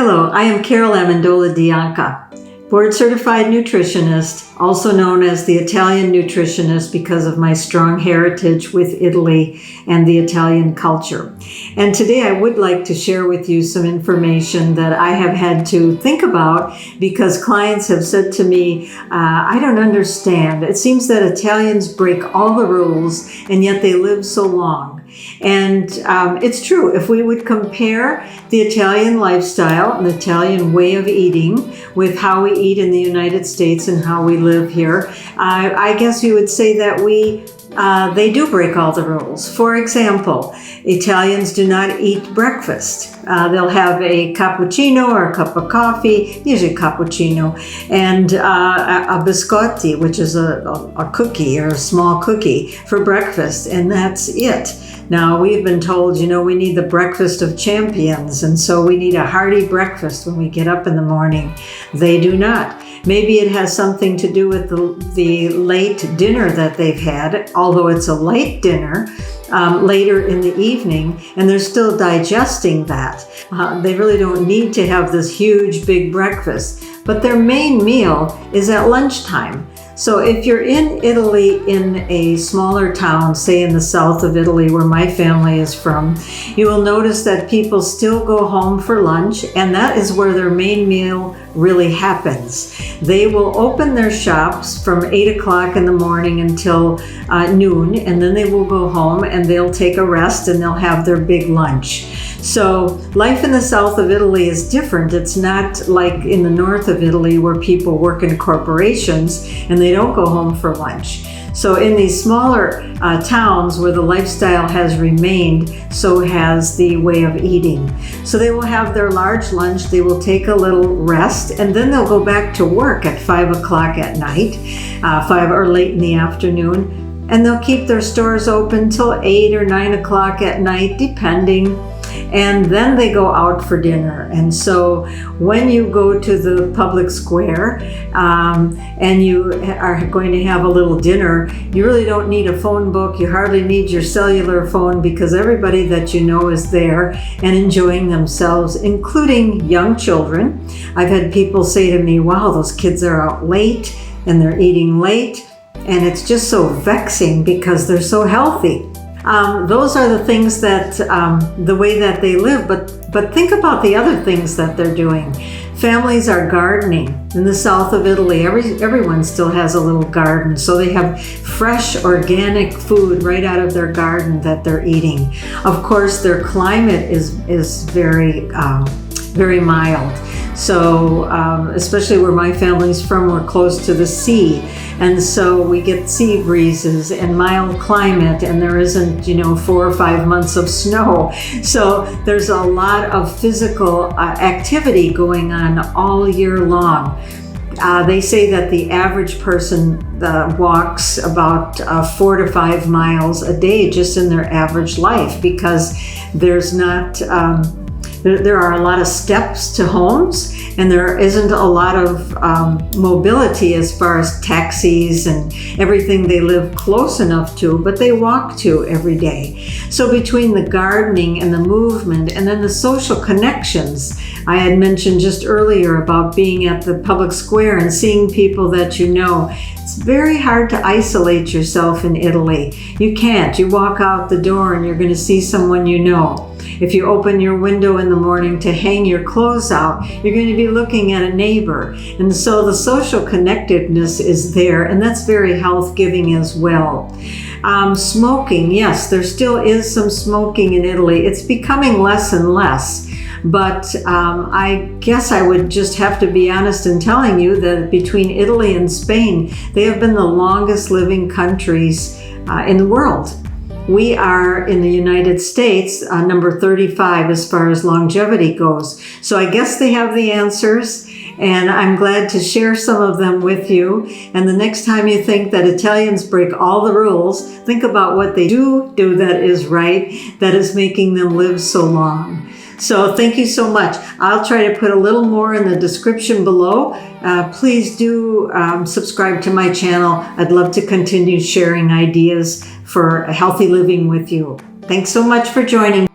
Hello, I am Carol Amendola Dianca, board-certified nutritionist, also known as the Italian nutritionist because of my strong heritage with Italy and the Italian culture. And today I would like to share with you some information that I have had to think about because clients have said to me, I don't understand. It seems that Italians break all the rules and yet they live so long. And it's true. If we would compare the Italian lifestyle and the Italian way of eating with how we eat in the United States and how we live here, I guess you would say that they do break all the rules. For example, Italians do not eat breakfast. They'll have a cappuccino or a cup of coffee, usually cappuccino, and a biscotti, which is a cookie or a small cookie for breakfast, and that's it. Now, we've been told, we need the breakfast of champions, and so we need a hearty breakfast when we get up in the morning. They do not. Maybe it has something to do with the late dinner that they've had, although it's a late dinner, later in the evening, and they're still digesting that. They really don't need to have this huge, big breakfast, but their main meal is at lunchtime. So if you're in Italy in a smaller town, say in the south of Italy where my family is from, you will notice that people still go home for lunch, and that is where their main meal really happens. They will open their shops from 8 o'clock in the morning until noon, and then they will go home and they'll take a rest and they'll have their big lunch. So life in the south of Italy is different. It's not like in the north of Italy where people work in corporations and they don't go home for lunch. So in these smaller towns where the lifestyle has remained, so has the way of eating. So they will have their large lunch, they will take a little rest, and then they'll go back to work at 5 o'clock at night, 5 or late in the afternoon, and they'll keep their stores open till 8 or 9 o'clock at night, depending. And then they go out for dinner. And so when you go to the public square and you are going to have a little dinner, you really don't need a phone book. You hardly need your cellular phone because everybody that you know is there and enjoying themselves, including young children. I've had people say to me, wow, those kids are out late and they're eating late. And it's just so vexing because they're so healthy. Those are the things that, the way that they live, but think about the other things that they're doing. Families are gardening. In the south of Italy, everyone still has a little garden, so they have fresh, organic food right out of their garden that they're eating. Of course, their climate is very, very mild. So, especially where my family's from, we're close to the sea. And so we get sea breezes and mild climate, and there isn't, 4 or 5 months of snow. So there's a lot of physical activity going on all year long. They say that the average person walks about 4 to 5 miles a day just in their average life because there's not... There are a lot of steps to homes, and there isn't a lot of mobility as far as taxis and everything they live close enough to, but they walk to every day. So between the gardening and the movement and then the social connections, I had mentioned just earlier about being at the public square and seeing people that you know. It's very hard to isolate yourself in Italy. You can't. You walk out the door and you're going to see someone you know. If you open your window in the morning to hang your clothes out, you're going to be looking at a neighbor. And so the social connectedness is there, and that's very health-giving as well. Smoking, yes, there still is some smoking in Italy. It's becoming less and less. But I guess I would just have to be honest in telling you that between Italy and Spain, they have been the longest living countries in the world. We are in the United States, number 35 as far as longevity goes. So I guess they have the answers, and I'm glad to share some of them with you. And the next time you think that Italians break all the rules, think about what they do that is right, that is making them live so long. So thank you so much. I'll try to put a little more in the description below. Please do subscribe to my channel. I'd love to continue sharing ideas for healthy living with you. Thanks so much for joining.